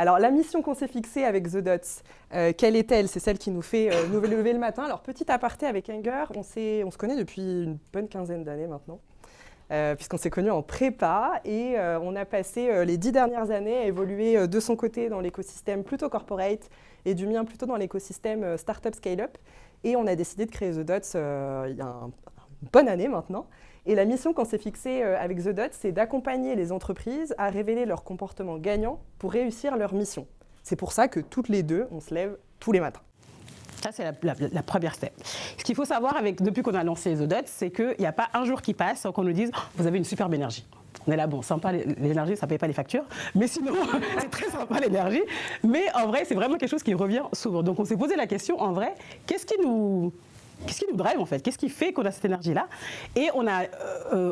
Alors, la mission qu'on s'est fixée avec The Dots, quelle est-elle? C'est celle qui nous fait nous lever le matin. Alors, petit aparté avec Inger, on se connaît depuis une bonne quinzaine d'années maintenant, puisqu'on s'est connus en prépa et on a passé les 10 dernières années à évoluer de son côté dans l'écosystème plutôt corporate et du mien plutôt dans l'écosystème startup scale-up. Et on a décidé de créer The Dots il y a une bonne année maintenant. Et la mission qu'on s'est fixée avec The Dots, c'est d'accompagner les entreprises à révéler leur comportement gagnant pour réussir leur mission. C'est pour ça que toutes les deux, on se lève tous les matins. Ça, c'est la première step. Ce qu'il faut savoir depuis qu'on a lancé The Dots, c'est qu'il n'y a pas un jour qui passe sans qu'on nous dise « vous avez une superbe énergie ». On est là, bon, sympa l'énergie, ça ne paye pas les factures, mais sinon, c'est très sympa l'énergie. Mais en vrai, c'est vraiment quelque chose qui revient souvent. Donc on s'est posé la question, en vrai, qu'est-ce qui nous drive en fait? Qu'est-ce qui fait qu'on a cette énergie-là? Et on a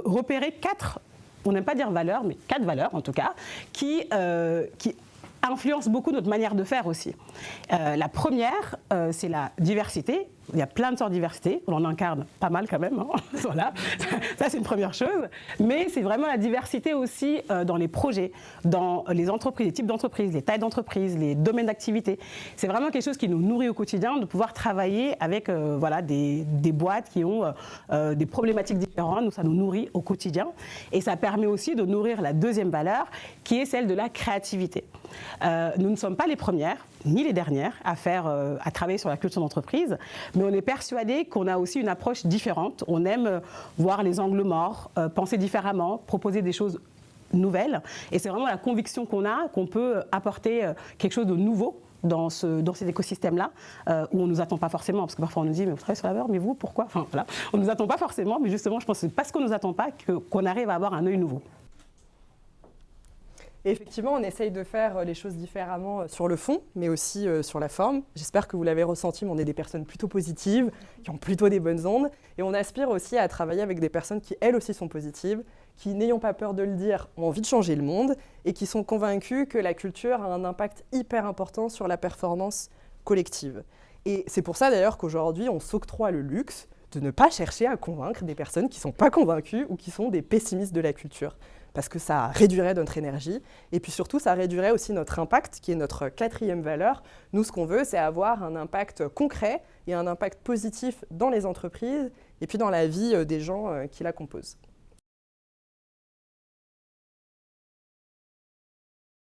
repéré 4, on n'aime pas dire valeurs, mais 4 valeurs en tout cas, qui influencent beaucoup notre manière de faire aussi. La première, c'est la diversité. Il y a plein de sortes de diversité, on en incarne pas mal quand même, hein. Voilà. Ça c'est une première chose, mais c'est vraiment la diversité aussi dans les projets, dans les entreprises, les types d'entreprises, les tailles d'entreprises, les domaines d'activité. C'est vraiment quelque chose qui nous nourrit au quotidien, de pouvoir travailler avec voilà, des boîtes qui ont des problématiques différentes, donc ça nous nourrit au quotidien et ça permet aussi de nourrir la deuxième valeur qui est celle de la créativité. Nous ne sommes pas les premières, ni les dernières à travailler sur la culture d'entreprise, mais on est persuadé qu'on a aussi une approche différente. On aime voir les angles morts, penser différemment, proposer des choses nouvelles. Et c'est vraiment la conviction qu'on a qu'on peut apporter quelque chose de nouveau dans cet écosystème-là, où on ne nous attend pas forcément, parce que parfois on nous dit « mais vous travaillez sur la valeur, mais vous, pourquoi ?» Enfin voilà, on ne nous attend pas forcément, mais justement, je pense que c'est parce qu'on ne nous attend pas qu'on arrive à avoir un œil nouveau. Et effectivement, on essaye de faire les choses différemment sur le fond, mais aussi sur la forme. J'espère que vous l'avez ressenti, mais on est des personnes plutôt positives, qui ont plutôt des bonnes ondes. Et on aspire aussi à travailler avec des personnes qui, elles aussi, sont positives, qui, n'ayant pas peur de le dire, ont envie de changer le monde et qui sont convaincues que la culture a un impact hyper important sur la performance collective. Et c'est pour ça d'ailleurs qu'aujourd'hui, on s'octroie le luxe de ne pas chercher à convaincre des personnes qui ne sont pas convaincues ou qui sont des pessimistes de la culture. Parce que ça réduirait notre énergie, et puis surtout, ça réduirait aussi notre impact, qui est notre 4e valeur. Nous, ce qu'on veut, c'est avoir un impact concret et un impact positif dans les entreprises, et puis dans la vie des gens qui la composent.